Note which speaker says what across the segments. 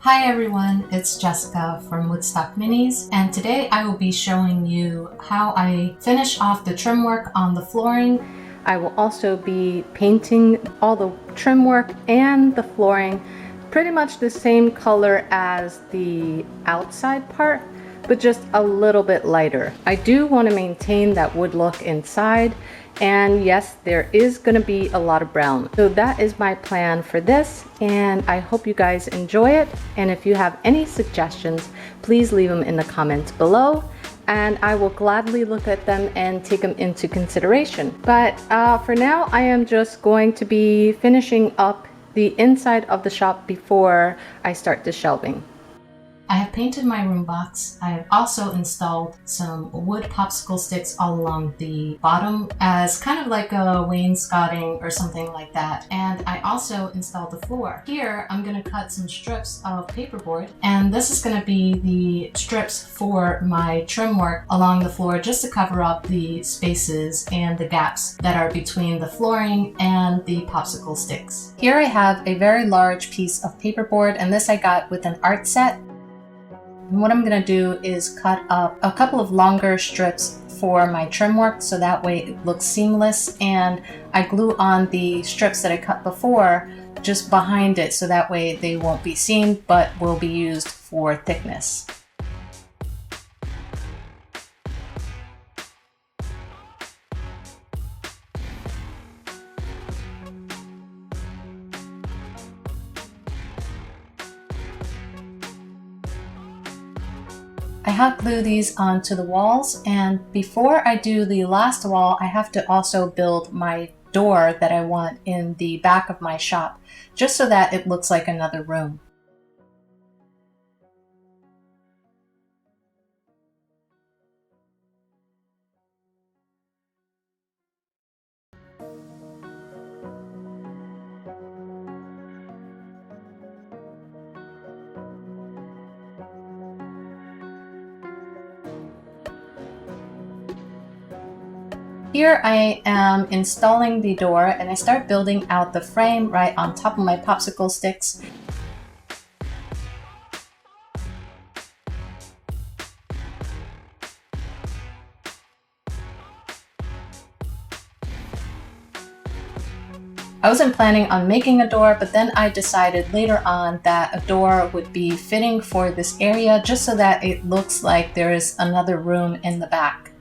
Speaker 1: Hi everyone, it's Jessica from Woodstock Minis, and today I will be showing you how I finish off the trim work on the flooring. I will also be painting all the trim work and the flooring pretty much the same color as the outside part, but just a little bit lighter. I do want to maintain that wood look inside, and yes, there is going to be a lot of brown. So that is my plan for this, and I hope you guys enjoy it. And if you have any suggestions, please leave them in the comments below, and I will gladly look at them and take them into consideration. But for now, I am just going to be finishing up the inside of the shop before I start the shelving. I have painted my room box. I have also installed some wood popsicle sticks all along the bottom as kind of like a wainscoting or something like that. And I also installed the floor. Here, I'm going to cut some strips of paperboard, and this is going to be the strips for my trim work along the floor, just to cover up the spaces and the gaps that are between the flooring and the popsicle sticks. Here I have a very large piece of paperboard, and this I got with an art set. And what I'm going to do is cut up a couple of longer strips for my trim work so that way it looks seamless, and I glue on the strips that I cut before just behind it so that way they won't be seen but will be used for thickness. I hot glue these onto the walls, and before I do the last wall, I have to also build my door that I want in the back of my shop, just so that it looks like another room. Here I am installing the door, and I start building out the frame right on top of my popsicle sticks. I wasn't planning on making a door, but then I decided later on that a door would be fitting for this area just so that it looks like there is another room in the back.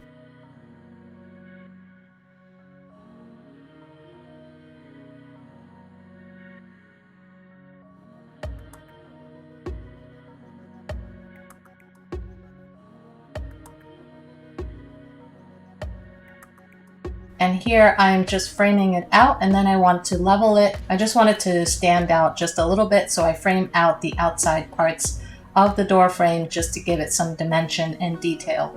Speaker 1: And here I'm just framing it out, and then I want to level it. I just want it to stand out just a little bit, so I frame out the outside parts of the door frame just to give it some dimension and detail.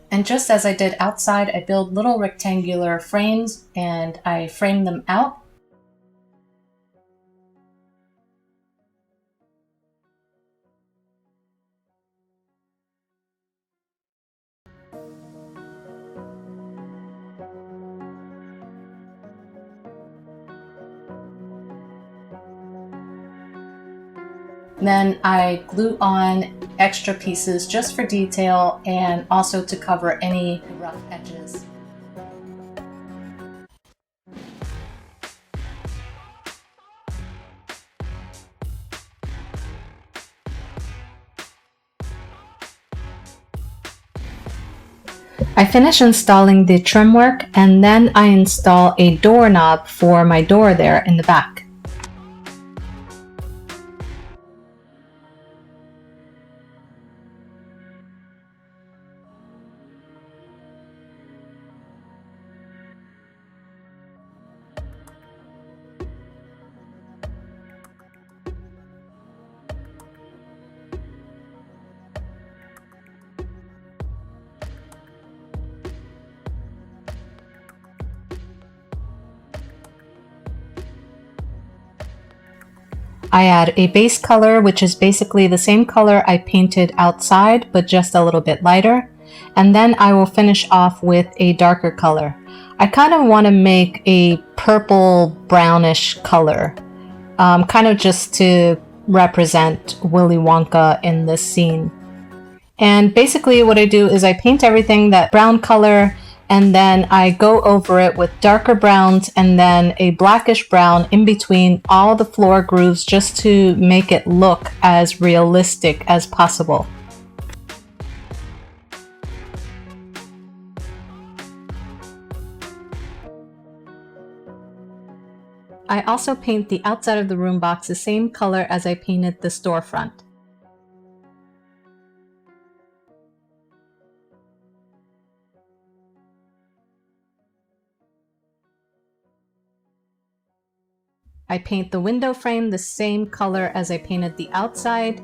Speaker 1: And just as I did outside, I build little rectangular frames and I frame them out. Then I glue on extra pieces just for detail and also to cover any rough edges. I finish installing the trim work, and then I install a doorknob for my door there in the back. I add a base color, which is basically the same color I painted outside, but just a little bit lighter. And then I will finish off with a darker color. I kind of want to make a purple brownish color, kind of just to represent Willy Wonka in this scene. And basically what I do is I paint everything that brown color, and then I go over it with darker browns and then a blackish brown in between all the floor grooves, just to make it look as realistic as possible. I also paint the outside of the room box the same color as I painted the storefront. I paint the window frame the same color as I painted the outside,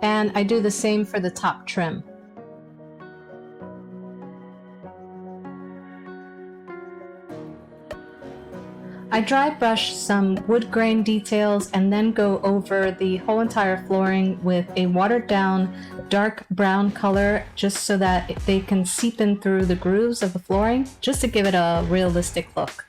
Speaker 1: and I do the same for the top trim. I dry brush some wood grain details and then go over the whole entire flooring with a watered down dark brown color, just so that they can seep in through the grooves of the flooring, just to give it a realistic look.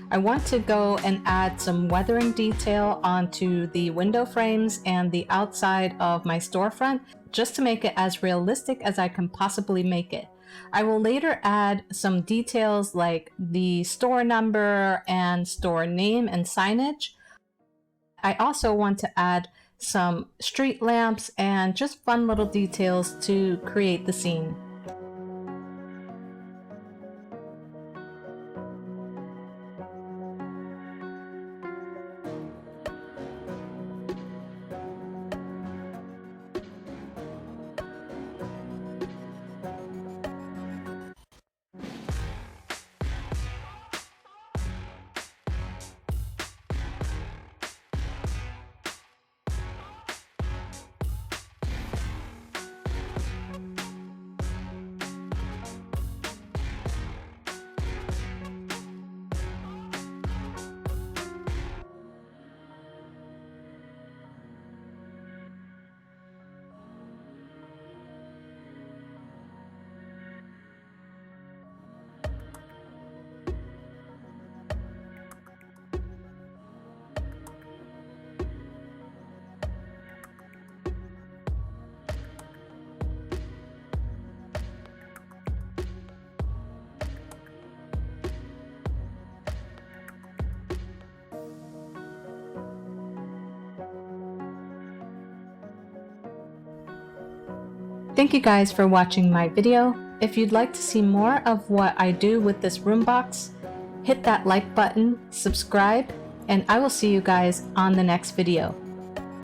Speaker 1: I want to go and add some weathering detail onto the window frames and the outside of my storefront, just to make it as realistic as I can possibly make it. I will later add some details like the store number and store name and signage. I also want to add some street lamps and just fun little details to create the scene. Thank you guys for watching my video. If you'd like to see more of what I do with this room box, hit that like button, subscribe, and I will see you guys on the next video.